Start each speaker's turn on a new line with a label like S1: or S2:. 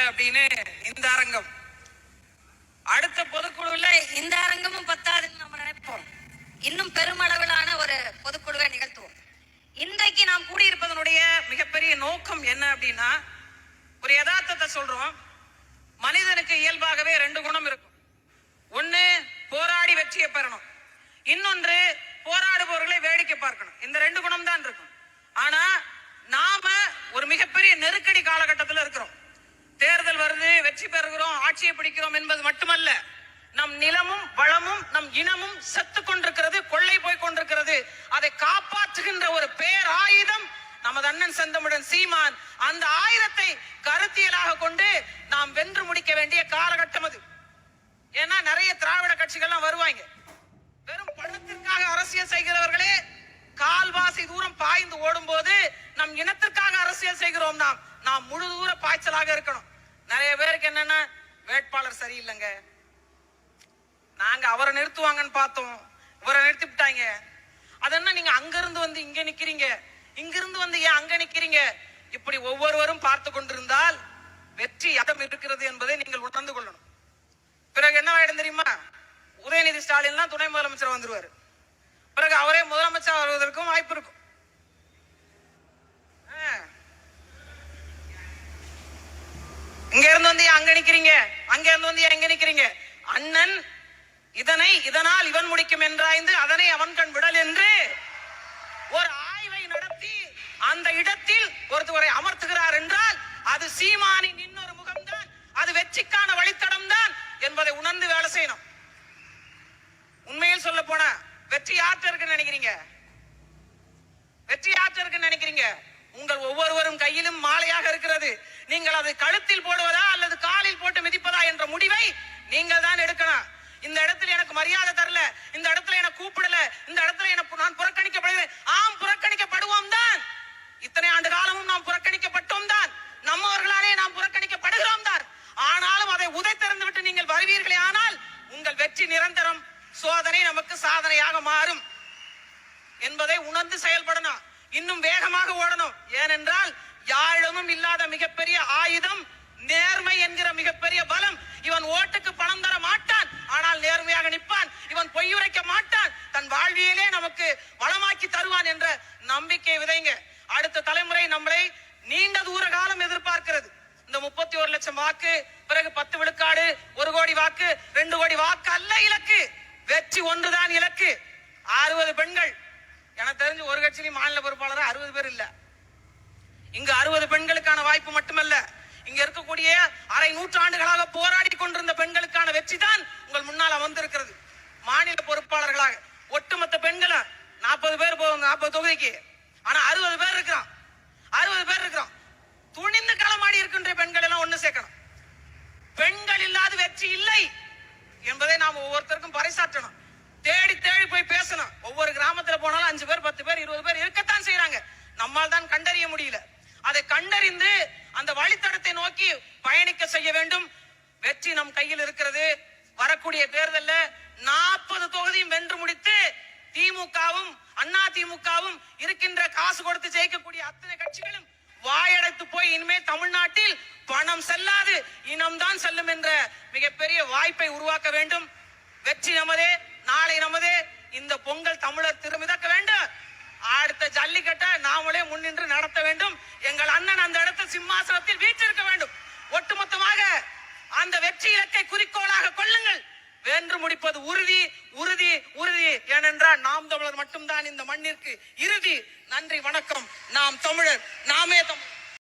S1: அப்படின்னு இந்த அரங்கம், அடுத்த பொதுக்குழுல
S2: இந்த அரங்கமும் பத்தாதுன்னு நம்ம நினைப்போம். இன்னும் பெருமளவிலான ஒரு பொதுக்குழுவை நிகழ்த்துவோம்.
S1: இன்றைக்கு நாம் கூடியிருப்பதனுடைய மிகப்பெரிய நோக்கம் என்ன அப்படின்னா, ஒரு யதார்த்தத்தை சொல்றோம். மனிதனுக்கு இயல்பாகவே 2 குணம் இருக்கும். ஒண்ணு போராடி வெற்றியை பெறணும், இன்னொன்று போராடுபவர்களை வேடிக்கை பார்க்கணும். இந்த 2 குணம் தான் இருக்கும். ஆனா நாம ஒரு மிகப்பெரிய நெருக்கடி காலகட்டத்தில் இருக்கிறோம். தேர்தல் வருது, வெற்றி பெறுகிறோம், ஆட்சியை பிடிக்கிறோம் என்பது மட்டுமல்ல, நம் நிலமும் வளமும் நம் இனமும் செத்து கொண்டிருக்கிறது, கொள்ளை போய் கொண்டிருக்கிறது. அதை காப்பாற்றுகின்ற ஒரு பேராயுதம் நமது அண்ணன் செந்தமிழன் சீமான். அந்த ஆயுதத்தை கருத்தியலாக கொண்டு நாம் வென்று முடிக்க வேண்டிய காலகட்டம் அது. ஏன்னா நிறைய திராவிட கட்சிகள்லாம் வருவாங்க, வெறும் பணத்திற்காக அரசியல் செய்கிறவர்களே கால்வாசி தூரம் பாய்ந்து ஓடும் போது நம் இனத்திற்காக அரசியல் செய்கிறோம். நாம் முழு தூர பாய்ச்சலாக இருக்கணும். நிறைய பேருக்கு என்னன்னா, வேட்பாளர் சரியில்லைங்க, நாங்க அவரை நிறுத்துவாங்கன்னு பார்த்தோம், இவரை நிறுத்தி விட்டாங்க. அது என்ன, நீங்க அங்க இருந்து வந்து இங்க நிக்கிறீங்க, இங்க இருந்து வந்து ஏன் அங்க நிக்கிறீங்க? இப்படி ஒவ்வொருவரும் பார்த்து கொண்டிருந்தால் வெற்றி இடம் இருக்கிறது என்பதை நீங்கள் உணர்ந்து கொள்ளணும். பிறகு என்ன ஆயிடும் தெரியுமா? உதயநிதி ஸ்டாலின் துணை முதலமைச்சர் வந்துருவாரு, பிறகு அவரே முதலமைச்சர் வருவதற்கும் வாய்ப்பு இருக்கும். இங்க இருந்து வந்து அங்க நிக்கிறீங்க, அங்க இருந்து வந்து எங்க நிக்கிறீங்க? அண்ணன் இதனால் இவன் முடிக்கும் என்றாய்ந்து அதனை அவன் கண் விடல் என்று ஒரு ஆய்வை நடத்தி அந்த இடத்தில் ஒருத்தவரை அமர்த்துகிறார் என்றால் அது சீமானின் இன்னொரு முகம்தான், அது வெற்றிக்கான வழித்தடம் தான் என்பதை உணர்ந்து வேலை செய்யணும். உண்மையில் சொல்ல போன வெற்றி யார்கிட்ட இருக்குன்னு நினைக்கிறீங்க? வெற்றி யார்கிட்ட இருக்குன்னு நினைக்கிறீங்க? உங்கள் ஒவ்வொருவரும் கையிலும் மாலையாக இருக்கிறது. நீங்கள் அதை கழுத்தில் போடுவதா அல்லது காலில் போட்டு மிதிப்பதா என்ற முடிவை நீங்கள் தான் எடுக்கணும். இந்த இடத்துல எனக்கு மரியாதை தரல, இந்த இடத்துல எனக்கு கூப்பிடல, இந்த இடத்துல எனக்கு நான் புறக்கணிக்கப்படுகிறேன். ஆம், புறக்கணிக்கப்படுவோம் தான். இத்தனை ஆண்டு காலமும் நாம் புறக்கணிக்கப்பட்டோம் தான், நம்மவர்களாலே நாம் புறக்கணிக்கப்படுகிறோம் தான். ஆனாலும் அதை உதைத்திறந்து விட்டு நீங்கள் வருவீர்களே, ஆனால் உங்கள் வெற்றி நிரந்தரம், சோதனை நமக்கு சாதனையாக மாறும் என்பதை உணர்ந்து செயல்படணும். இன்னும் வேகமாக ஓடணும். ஏனென்றால் யாழமும் இல்லாத மிகப்பெரிய ஆயுதம் நேர்மை என்கிற மிகப்பெரிய பலம். இவன் ஓட்டுக்கு பணம் தர மாட்டான், ஆனால் நேர்மையாக நிற்பான். இவன் பொய்யுரைக்க மாட்டான், தன் வாழ்வியலே நமக்கு வளமாக்கி தருவான் என்ற நம்பிக்கை விதைங்க. அடுத்த தலைமுறை நம்மளை நீண்ட தூர காலம் எதிர்பார்க்கிறது. இந்த 31 லட்சம் வாக்கு, பிறகு 10 விழுக்காடு, 1 கோடி வாக்கு, 2 கோடி வாக்கு அல்ல இலக்கு, வெற்றி ஒன்றுதான் இலக்கு. 60 பெண்கள், எனக்கு தெரிஞ்சு ஒரு கட்சியிலும் மாநில பொறுப்பாளர் 60 பேர் இல்ல. இங்கு 60 பெண்களுக்கான வாய்ப்பு மட்டுமல்ல, இங்க இருக்கக்கூடிய அரை நூற்றாண்டுகளாக போராடி கொண்டிருந்த பெண்களுக்கான வெற்றி தான் உங்கள் முன்னால் அமர்ந்திருக்கிறது. மாநில பொறுப்பாளர்களாக ஒட்டுமொத்த பெண்களும் 40 பேர் போவாங்க 40 தொகுதிக்கு. ஆனா 60 பேர் இருக்கிறோம், 60 பேர் இருக்கிறோம். துணிந்து களமாடி இருக்கின்ற பெண்கள் எல்லாம் ஒண்ணு சேர்க்கணும். பெண்கள் இல்லாத வெற்றி இல்லை என்பதை நாம் ஒவ்வொருத்தருக்கும் பறைசாற்றணும். தேடி தேடி போய் பேசணும். ஒவ்வொரு கிராமத்துல போனாலும் 5 பேர் 10 பேர் 20 பேர் இருக்கத்தான் செய்யறாங்க. நம்மால் தான் கண்டறிய முடியல. அதை கண்டறிந்து அந்த வழித்தடத்தை நோக்கி பயணிக்க செய்ய வேண்டும். வெற்றி நம் கையில் இருக்கிறது. வரக்கூடிய தேர்தலில் 40 தொகுதியும் வென்று முடித்து திமுகவும் அண்ணா திமுகவும் இருக்கின்ற காசு கொடுத்து ஜெயிக்கக்கூடிய அத்தனை கட்சிகளும் வாயடைத்து போய் இனிமே தமிழ்நாட்டில் பணம் செல்லாது, இனம்தான் செல்லும் என்ற மிகப்பெரிய வாய்ப்பை உருவாக்க வேண்டும். வெற்றி நமதே, நாளை நமதே. இந்த பொங்கல் தமிழர் திருமிதக்க வேண்டும். அடுத்த ஜல்லிக்கட்டை நாமளே முன்னின்று நடத்த வேண்டும். எங்கள் அண்ணன் அந்த இடத்தில் சிம்மாசனத்தில் வீற்றிருக்க வேண்டும். ஒட்டுமொத்தமாக அந்த வெற்றி இலக்கை குறிக்கோளாக கொள்ளுங்கள். வென்று முடிப்பது உறுதி, உறுதி, உறுதி. ஏனென்றால் நாம் தமிழர் மட்டும்தான் இந்த மண்ணிற்கு இறுதி. நன்றி, வணக்கம். நாம் தமிழர், நாமே தமிழர்.